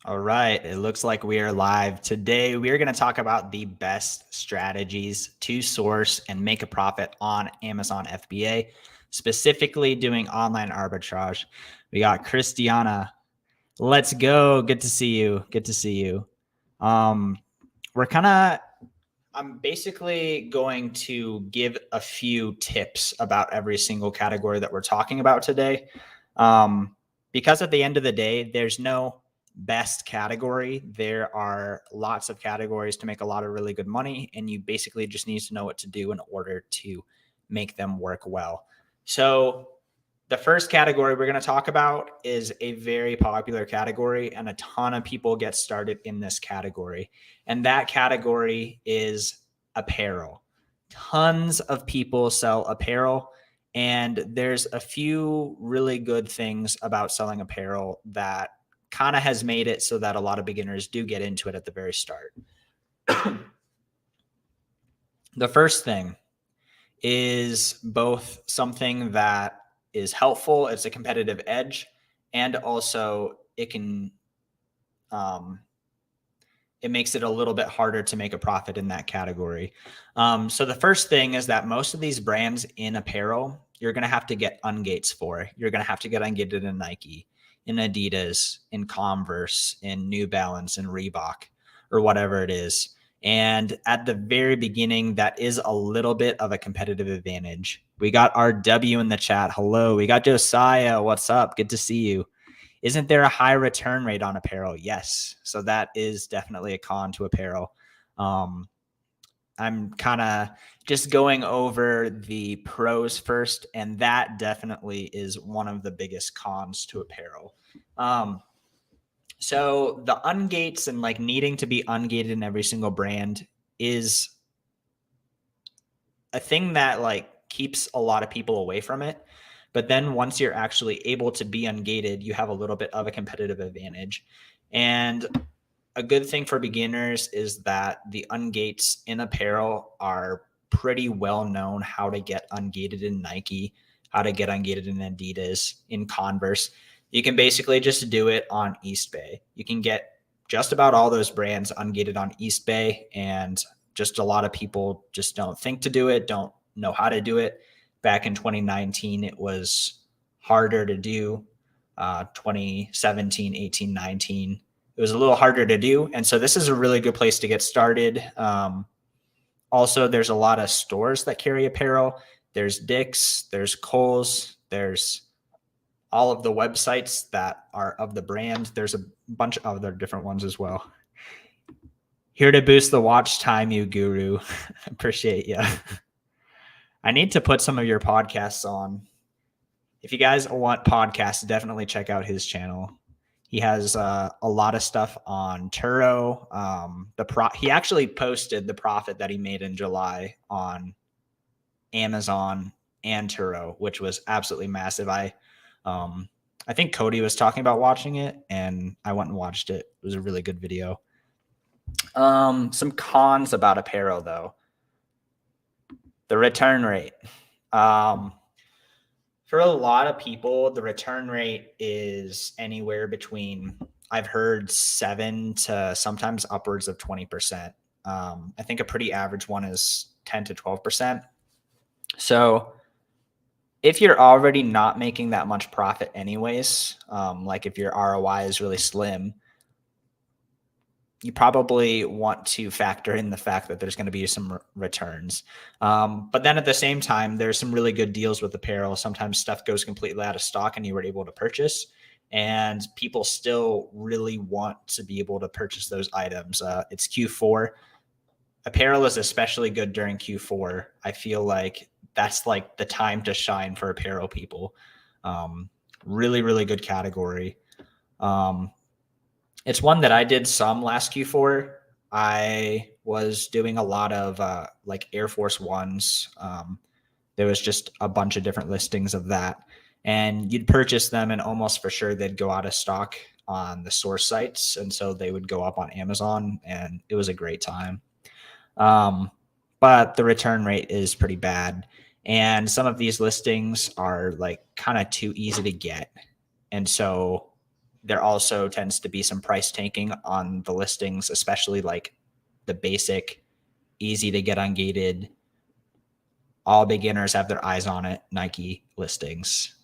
All right, it looks like we are live. Today, we are going to talk about the best strategies to source and make a profit on Amazon FBA, specifically doing online arbitrage. We got Christiana. Let's go. Good to see you. Good to see you. We're kind of I'm basically going to give a few tips about every single category that we're talking about today. Because at the end of the day, there's no best category. There are lots of categories to make a lot of really good money, and you basically just need to know what to do in order to make them work well. So the first category we're going to talk about is a very popular category, and a ton of people get started in this category. And that category is apparel. Tons of people sell apparel, and there's a few really good things about selling apparel that kind of has made it so that a lot of beginners do get into it at the very start. The first thing is both something that is helpful, it's a competitive edge, and also it can it makes it a little bit harder to make a profit in that category. So the first thing is that most of these brands in apparel, you're going to have to get ungates for. You're going to have to get ungated in Nike, in Adidas, in Converse, in New Balance, in Reebok, or whatever it is. And at the very beginning, that is a little bit of a competitive advantage. We got RW in the chat. Hello. We got Josiah. What's up? Good to see you. Isn't there a high return rate on apparel? Yes. So that is definitely a con to apparel. I'm kind of just going over the pros first, and that definitely is one of the biggest cons to apparel. So the ungates and like needing to be ungated in every single brand is a thing that like keeps a lot of people away from it. But then once you're actually able to be ungated, you have a little bit of a competitive advantage. And a good thing for beginners is that the ungates in apparel are pretty well known how to get ungated in Nike, how to get ungated in Adidas, in Converse. You can basically just do it on Eastbay. You can get just about all those brands ungated on Eastbay, and just a lot of people just don't think to do it, don't know how to do it. Back in 2019, it was harder to do. 2017, 18, 19, it was a little harder to do. And so this is a really good place to get started. Also, there's a lot of stores that carry apparel. There's Dick's, there's Kohl's, there's all of the websites that are of the brand. There's a bunch of other different ones as well. Here to boost the watch time, you guru. Appreciate you. I need to put some of your podcasts on. If you guys want podcasts, definitely check out his channel. He has a lot of stuff on Turo. He actually posted the profit that he made in July on Amazon and Turo, which was absolutely massive. I think Cody was talking about watching it, and I went and watched it. It was a really good video. Some cons about apparel, though. The return rate. For a lot of people, the return rate is anywhere between, I've heard 7 to sometimes upwards of 20%. I think a pretty average one is 10 to 12%. So if you're already not making that much profit anyways, like if your ROI is really slim, you probably want to factor in the fact that there's going to be some returns. But then at the same time, there's some really good deals with apparel. Sometimes stuff goes completely out of stock and you were able to purchase, and people still really want to be able to purchase those items. It's Q4. Apparel is especially good during Q4. I feel like that's like the time to shine for apparel people. Really, really good category. It's one that I did some last Q4. I was doing a lot of like Air Force Ones. There was just a bunch of different listings of that. And you'd purchase them, and almost for sure they'd go out of stock on the source sites. And so they would go up on Amazon, and it was a great time. But the return rate is pretty bad. And some of these listings are like kind of too easy to get. And so there also tends to be some price tanking on the listings, especially like the basic, easy to get ungated, all beginners have their eyes on it Nike listings.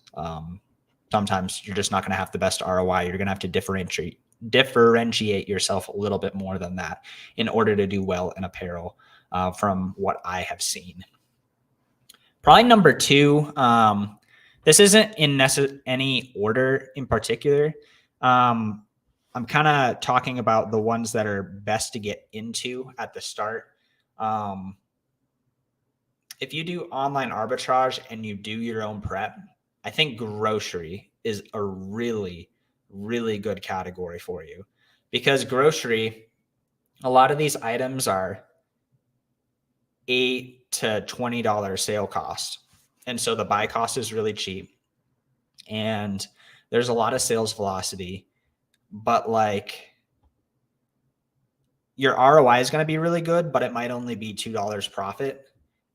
Sometimes you're just not going to have the best ROI. You're going to have to differentiate yourself a little bit more than that in order to do well in apparel, from what I have seen. Probably number two, this isn't in any order in particular. I'm kind of talking about the ones that are best to get into at the start. If you do online arbitrage and you do your own prep, I think grocery is a really, really good category for you, because grocery, a lot of these items are $8 to $20 sale cost. And so the buy cost is really cheap and there's a lot of sales velocity, but like your ROI is going to be really good, but it might only be $2 profit.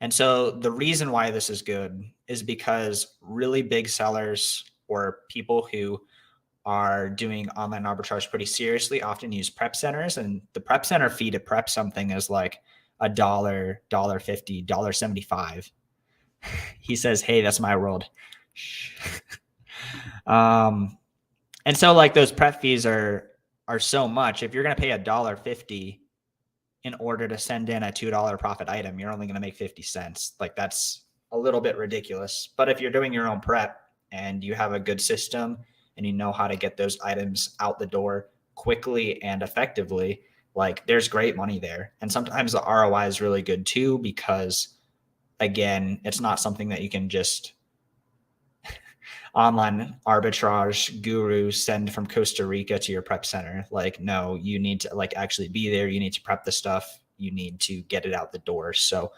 And so the reason why this is good is because really big sellers or people who are doing online arbitrage pretty seriously often use prep centers, and the prep center fee to prep something is like $1, $1.50, $1.75. He says, hey, that's my world. And so like those prep fees are so much. If you're going to pay $1.50 in order to send in a $2 profit item, you're only going to make 50 cents. Like that's a little bit ridiculous. But if you're doing your own prep and you have a good system and you know how to get those items out the door quickly and effectively, like there's great money there. And sometimes the ROI is really good too, because again, it's not something that you can just online arbitrage guru send from Costa Rica to your prep center. Like, no, you need to like actually be there. You need to prep the stuff. You need to get it out the door. So,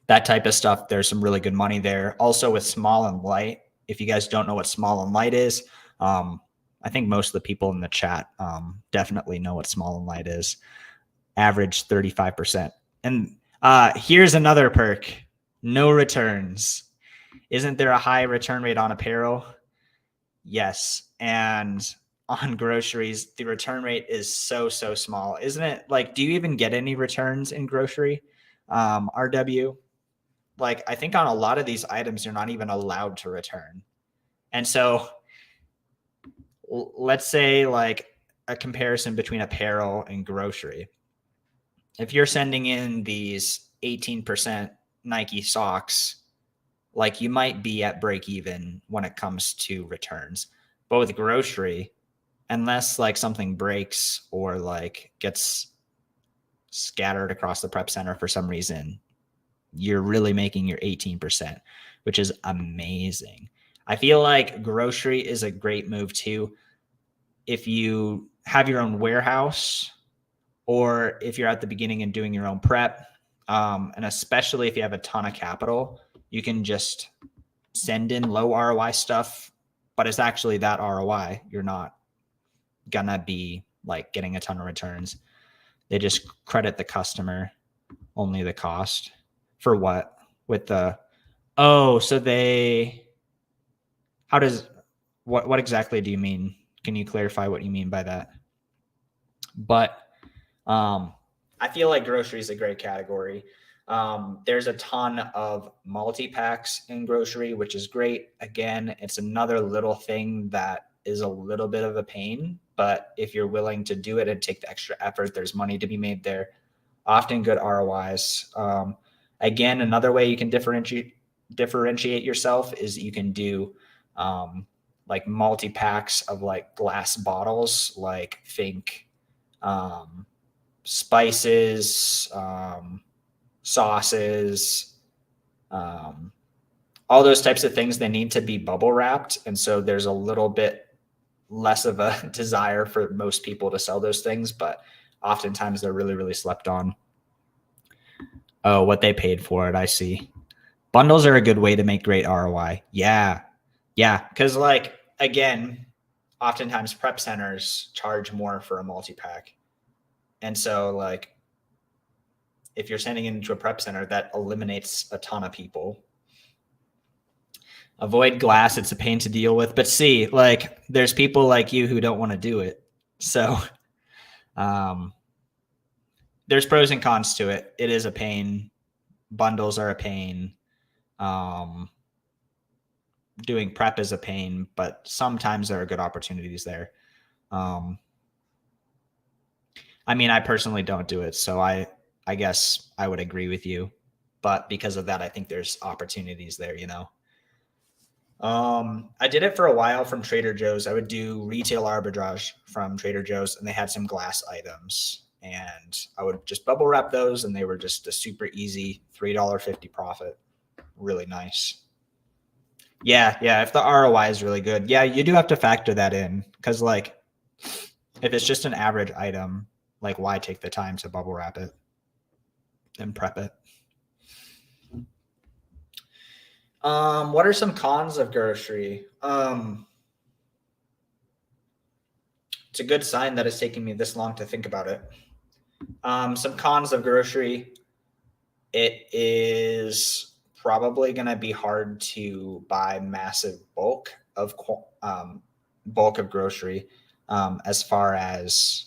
that type of stuff, there's some really good money there. Also with small and light, if you guys don't know what small and light is, I think most of the people in the chat definitely know what small and light is. Average 35%. And here's another perk: no returns. Isn't there a high return rate on apparel? Yes. And on groceries, the return rate is so small. Isn't it? Like, do you even get any returns in grocery? RW? Like, I think on a lot of these items, you're not even allowed to return. And so let's say like a comparison between apparel and grocery. If you're sending in these 18% Nike socks, like you might be at break even when it comes to returns. But with grocery, unless like something breaks or like gets scattered across the prep center for some reason, you're really making your 18%, which is amazing. I feel like grocery is a great move too. If you have your own warehouse, or if you're at the beginning and doing your own prep, and especially if you have a ton of capital, you can just send in low ROI stuff, but it's actually that ROI. You're not gonna be like getting a ton of returns. They just credit the customer only the cost. For what? With the, oh, so they, how does, what exactly do you mean? Can you clarify what you mean by that? But I feel like grocery is a great category. There's a ton of multi-packs in grocery, which is great. Again, it's another little thing that is a little bit of a pain, but if you're willing to do it and take the extra effort, there's money to be made there. Often good ROIs. Again, another way you can differentiate yourself is you can do like multi-packs of like glass bottles, like think spices, sauces, all those types of things. They need to be bubble wrapped. And so there's a little bit less of a desire for most people to sell those things, but oftentimes they're really, really slept on. Oh, what they paid for it. I see. Bundles are a good way to make great ROI. Yeah. Yeah. Cause like, again, oftentimes prep centers charge more for a multi-pack. And so like, if you're sending it into a prep center, that eliminates a ton of people. Avoid glass. It's a pain to deal with. But see, like, there's people like you who don't want to do it. So there's pros and cons to it. It is a pain. Bundles are a pain. Doing prep is a pain, but sometimes there are good opportunities there. I mean, I personally don't do it, so I guess I would agree with you. But because of that, I think there's opportunities there, you know. I did it for a while from Trader Joe's. I would do retail arbitrage from Trader Joe's, and they had some glass items. And I would just bubble wrap those, and they were just a super easy $3.50 profit. Really nice. Yeah, yeah. If the ROI is really good, yeah, you do have to factor that in because, like, if it's just an average item, like, why take the time to bubble wrap it and prep it? What are some cons of grocery? It's a good sign that it's taking me this long to think about it. Some cons of grocery. It is probably going to be hard to buy massive bulk of grocery as far as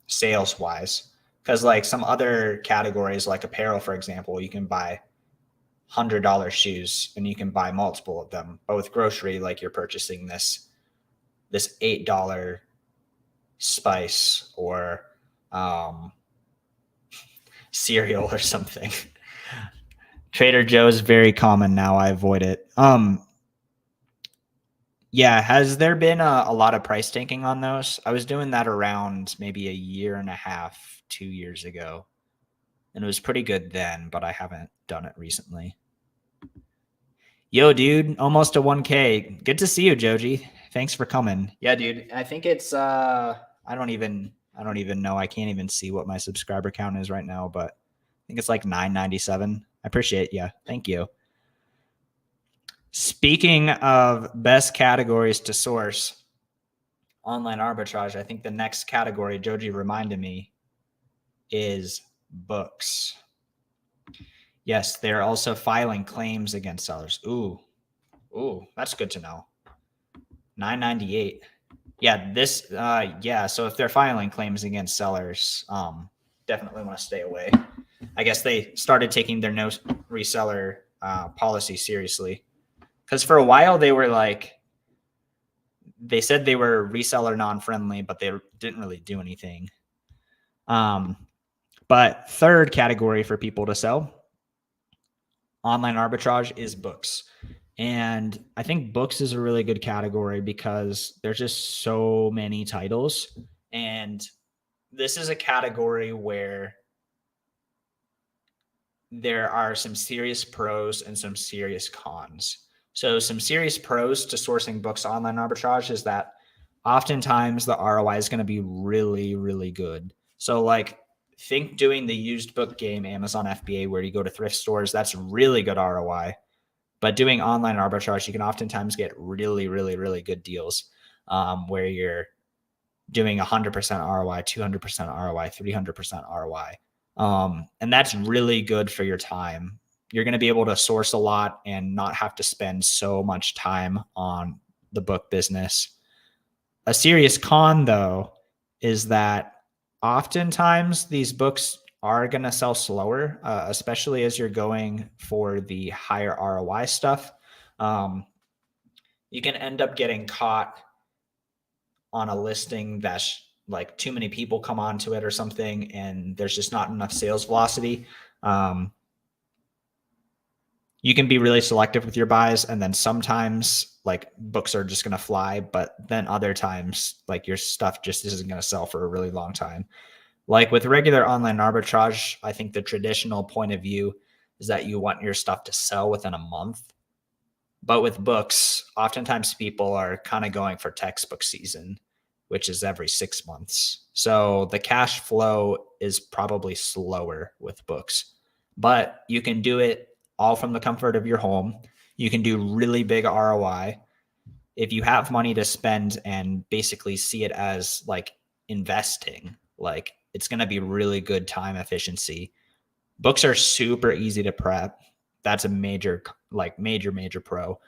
sales wise, because like some other categories like apparel, for example, you can buy $100 shoes and you can buy multiple of them. But with grocery, like, you're purchasing this $8 spice or cereal or something. Trader Joe's very common now. I avoid it. Yeah, has there been a lot of price tanking on those? I was doing that around maybe a year and a half, 2 years ago, and it was pretty good then, but I haven't done it recently. Yo, dude, almost a 1K. Good to see you, Joji. Thanks for coming. Yeah, dude. I think it's I don't even know. I can't even see what my subscriber count is right now, but I think it's like 997. I appreciate you. Thank you. Speaking of best categories to source online arbitrage, I think the next category Joji reminded me is books. Yes, they're also filing claims against sellers. Ooh, that's good to know. 998. Yeah, this yeah, so if they're filing claims against sellers, definitely want to stay away. I guess they started taking their no reseller policy seriously. Because for a while they were like, they said they were reseller non-friendly, but they didn't really do anything. But third category for people to sell online arbitrage is books. And I think books is a really good category because there's just so many titles. And this is a category where there are some serious pros and some serious cons. So some serious pros to sourcing books online arbitrage is that oftentimes the ROI is going to be really, really good. So like, think doing the used book game, Amazon FBA, where you go to thrift stores, that's really good ROI. But doing online arbitrage, you can oftentimes get really, really, really good deals where you're doing 100% ROI, 200% ROI, 300% ROI. And that's really good for your time. You're going to be able to source a lot and not have to spend so much time on the book business. A serious con, though, is that oftentimes these books are going to sell slower, especially as you're going for the higher ROI stuff. You can end up getting caught on a listing that's like too many people come onto it or something, and there's just not enough sales velocity. You can be really selective with your buys, and then sometimes like books are just going to fly, but then other times like your stuff just isn't going to sell for a really long time. Like with regular online arbitrage, I think the traditional point of view is that you want your stuff to sell within a month. But with books, oftentimes people are kind of going for textbook season, which is every 6 months. So the cash flow is probably slower with books, but you can do it all from the comfort of your home. You can do really big ROI. If you have money to spend and basically see it as like investing, like it's going to be really good time efficiency. Books are super easy to prep. that's a major pro.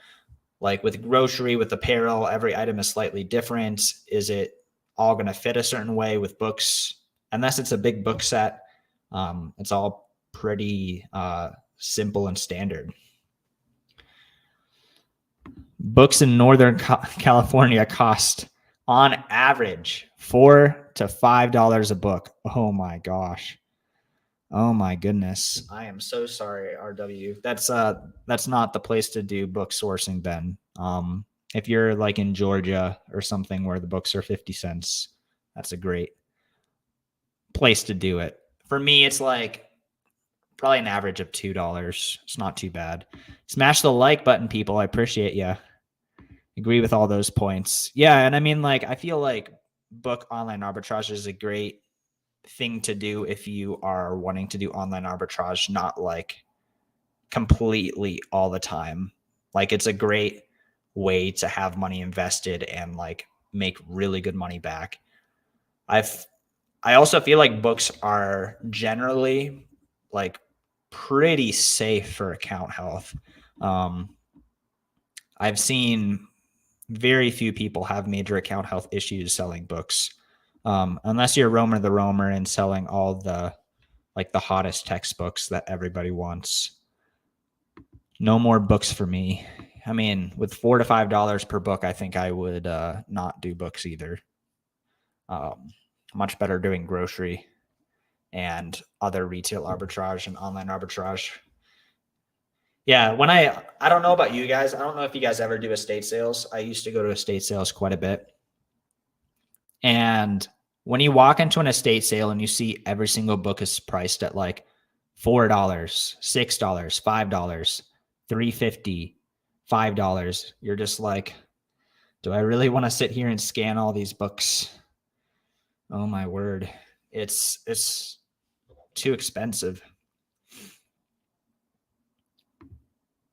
Like with grocery, with apparel, every item is slightly different. Is it all going to fit a certain way? With books, unless it's a big book set, it's all pretty simple and standard. Books in Northern California cost on average $4 to $5 a book. Oh my gosh. Oh my goodness. I am so sorry, RW. That's not the place to do book sourcing then. If you're like in Georgia or something where the books are 50 cents, that's a great place to do it. For me, it's like probably an average of $2. It's not too bad. Smash the like button, people. I appreciate you. Agree with all those points. Yeah, and I mean, like, I feel like book online arbitrage is a great thing to do if you are wanting to do online arbitrage, not like completely all the time. Like, it's a great way to have money invested and like make really good money back. I also feel like books are generally like pretty safe for account health. I've seen very few people have major account health issues selling books, unless you're Romer the Roamer and selling all the hottest textbooks that everybody wants. No more books for me. I mean, with $4 to $5 per book, I think I would not do books either. Much better doing grocery and other retail arbitrage and online arbitrage. Yeah, when I don't know about you guys. I don't know if you guys ever do estate sales. I used to go to estate sales quite a bit. And when you walk into an estate sale and you see every single book is priced at like $4, $6, $5, $3.50, $5, you're just like, do I really want to sit here and scan all these books? Oh my word. It's too expensive.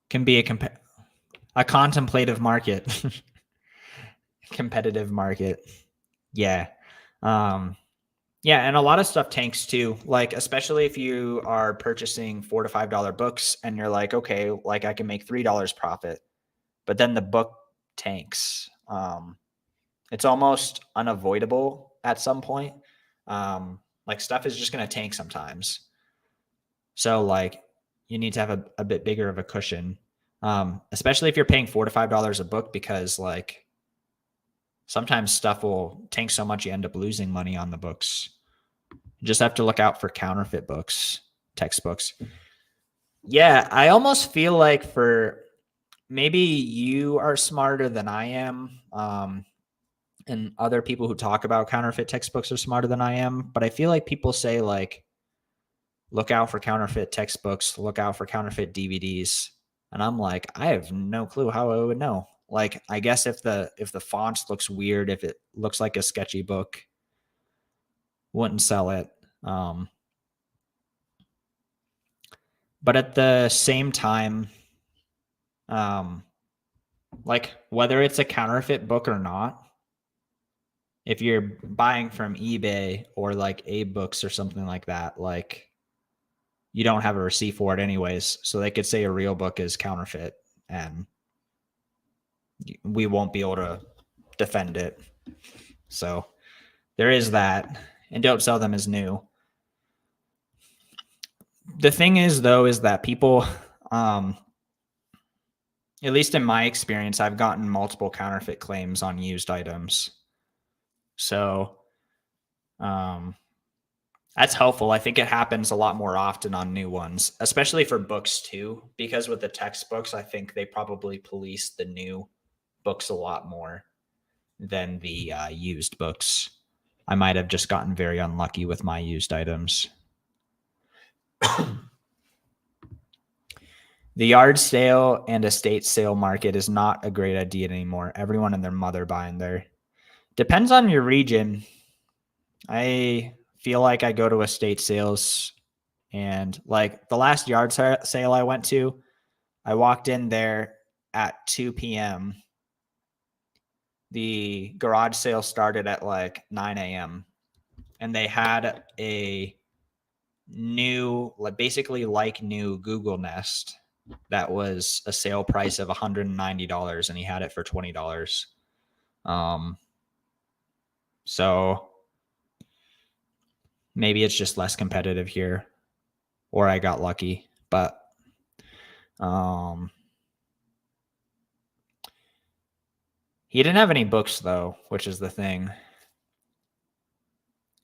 Can be a contemplative market. Competitive market. Yeah. Yeah, and a lot of stuff tanks too. Like, especially if you are purchasing $4 to $5 books and you're like, okay, like I can make $3 profit, but then the book tanks. It's almost unavoidable at some point. Like, stuff is just going to tank sometimes. So like, you need to have a bit bigger of a cushion, especially if you're paying $4 to $5 a book, because like sometimes stuff will tank so much you end up losing money on the books. You just have to look out for counterfeit books, textbooks. Yeah, I almost feel like for maybe you are smarter than I am, and other people who talk about counterfeit textbooks are smarter than I am, but I feel like people say like, look out for counterfeit textbooks, look out for counterfeit DVDs. And I'm like, I have no clue how I would know. Like, I guess if the font looks weird, if it looks like a sketchy book, wouldn't sell it. But at the same time, like whether it's a counterfeit book or not, if you're buying from eBay or like A-Books or something like that, like you don't have a receipt for it anyways. So they could say a real book is counterfeit and we won't be able to defend it. So there is that. And don't sell them as new. The thing is, though, is that people, at least in my experience, I've gotten multiple counterfeit claims on used items. So that's helpful. I think it happens a lot more often on new ones, especially for books too, because with the textbooks, I think they probably police the new books a lot more than the used books. I might have just gotten very unlucky with my used items. The yard sale and estate sale market is not a great idea anymore. Everyone and their mother buying there. Depends on your region. I feel like I go to estate sales, and like the last yard sale I went to, I walked in there at 2 p.m. The garage sale started at like 9 a.m. and they had a new, like basically like new Google Nest that was a sale price of $190 and he had it for $20. So maybe it's just less competitive here, or I got lucky, but he didn't have any books though, which is the thing.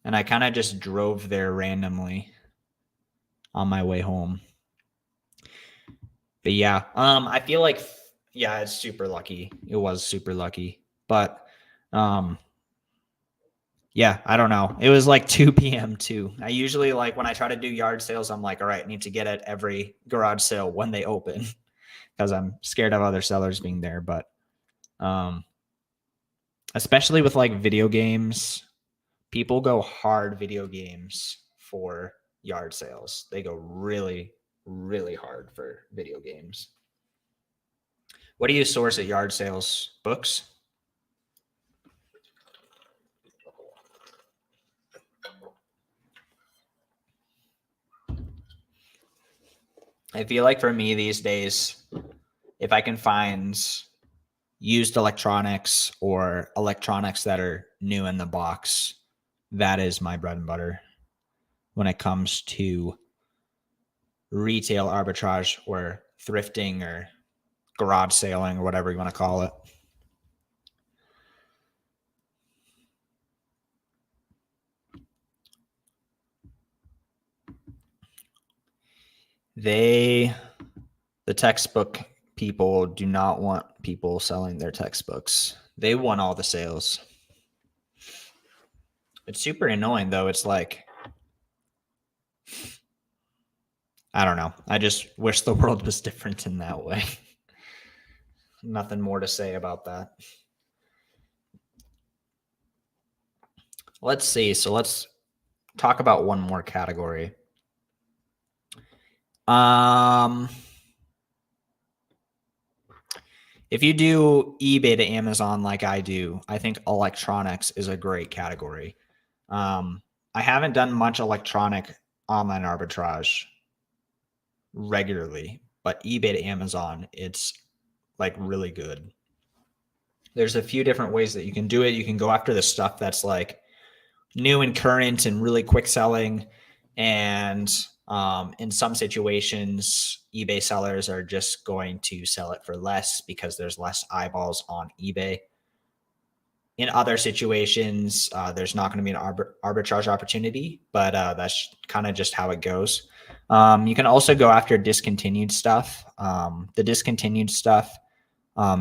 And I kind of just drove there randomly on my way home. But yeah, I feel like, yeah, it's super lucky. It was super lucky, but yeah, I don't know. It was like 2 p.m. too. I usually, like, when I try to do yard sales, I'm like, all right, I need to get at every garage sale when they open because I'm scared of other sellers being there. But especially with like video games, people go hard video games for yard sales. They go really, really hard for video games. What do you source at yard sales? Books? I feel like for me these days, if I can find used electronics or electronics that are new in the box, that is my bread and butter when it comes to retail arbitrage or thrifting or garage sailing or whatever you want to call it. The textbook people do not want people selling their textbooks. They want all the sales. It's super annoying though. It's like, I don't know. I just wish the world was different in that way. Nothing more to say about that. Let's see. So let's talk about one more category. If you do eBay to Amazon like I do, I think electronics is a great category. I haven't done much electronic online arbitrage regularly, but eBay to Amazon, it's like really good. There's a few different ways that you can do it. You can go after the stuff that's like new and current and really quick selling. And in some situations, eBay sellers are just going to sell it for less because there's less eyeballs on eBay. In other situations, there's not going to be an arbitrage opportunity, but that's kind of just how it goes. You can also go after discontinued stuff. The discontinued stuff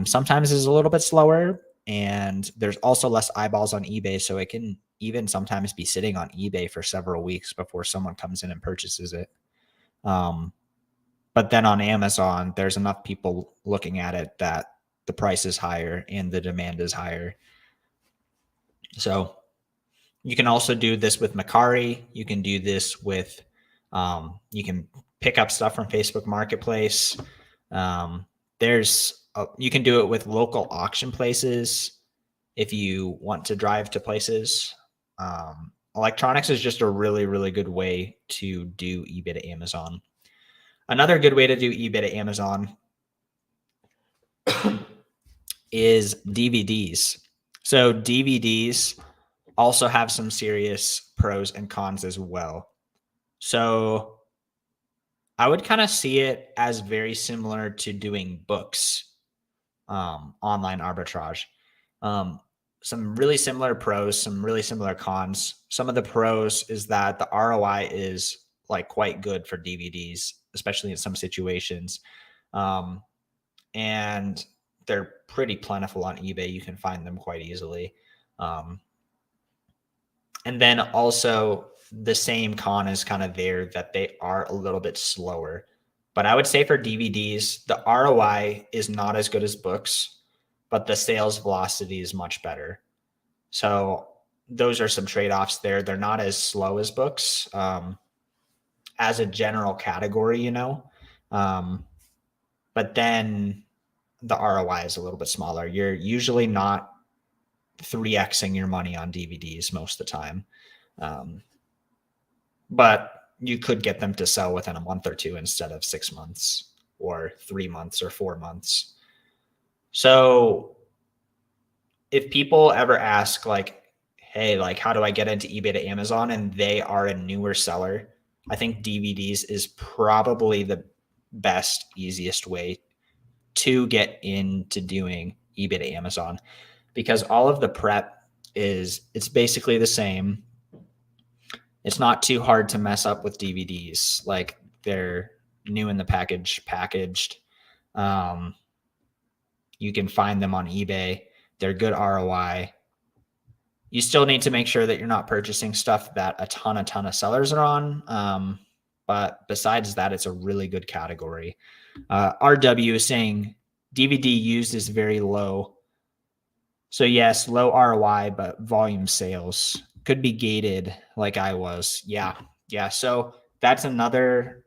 sometimes is a little bit slower, and there's also less eyeballs on eBay, so it can even sometimes be sitting on eBay for several weeks before someone comes in and purchases it. But then on Amazon, there's enough people looking at it that the price is higher and the demand is higher. So you can also do this with Mercari. You can do this with, you can pick up stuff from Facebook Marketplace. You can do it with local auction places if you want to drive to places. Electronics is just a really, really good way to do eBay to Amazon. Another good way to do eBay to Amazon is DVDs. So DVDs also have some serious pros and cons as well. So I would kind of see it as very similar to doing books, online arbitrage. Some really similar pros, some really similar cons. Some of the pros is that the ROI is like quite good for DVDs, especially in some situations. And they're pretty plentiful on eBay. You can find them quite easily. And then also the same con is kind of there that they are a little bit slower. But I would say for DVDs, the ROI is not as good as books, but the sales velocity is much better. So those are some trade-offs there. They're not as slow as books, as a general category, you know. But then the ROI is a little bit smaller. You're usually not 3xing your money on DVDs most of the time. But you could get them to sell within a month or two instead of 6 months. or 3 months or 4 months. So if people ever ask like, hey, like, how do I get into eBay to Amazon, and they are a newer seller, I think DVDs is probably the best, easiest way to get into doing eBay to Amazon, because all of the prep it's basically the same. It's not too hard to mess up with DVDs. Like, they're new in the packaged. You can find them on eBay. They're good ROI. You still need to make sure that you're not purchasing stuff that a ton of sellers are on. But besides that, it's a really good category. RW is saying DVD used is very low. So yes, low ROI, but volume sales could be gated like I was. Yeah. So that's another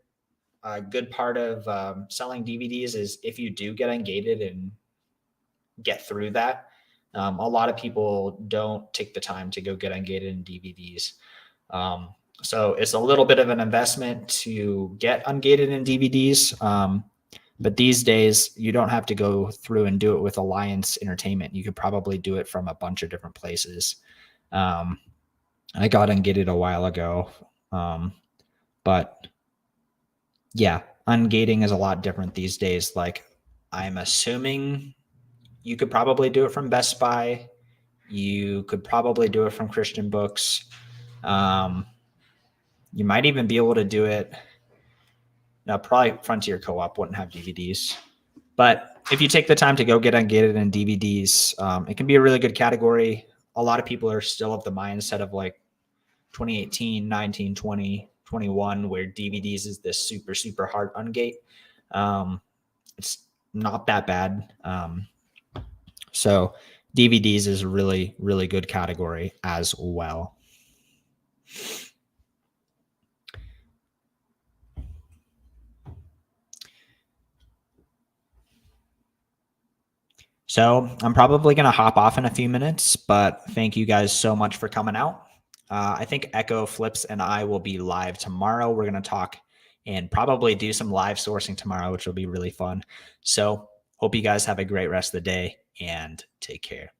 good part of selling DVDs is if you do get ungated and get through that. A lot of people don't take the time to go get ungated in DVDs. So it's a little bit of an investment to get ungated in DVDs. But these days, you don't have to go through and do it with Alliance Entertainment. You could probably do it from a bunch of different places. I got ungated a while ago. But yeah, ungating is a lot different these days. Like, I'm assuming you could probably do it from Best Buy. You could probably do it from Christian Books. You might even be able to do it. Now, probably Frontier Co-op wouldn't have DVDs. But if you take the time to go get ungated in DVDs, it can be a really good category. A lot of people are still of the mindset of like 2018, 19, 20, 21, where DVDs is this super, super hard ungate. It's not that bad. So DVDs is a really, really good category as well. So I'm probably going to hop off in a few minutes, but thank you guys so much for coming out. I think Echo Flips and I will be live tomorrow. We're going to talk and probably do some live sourcing tomorrow, which will be really fun. So hope you guys have a great rest of the day and take care.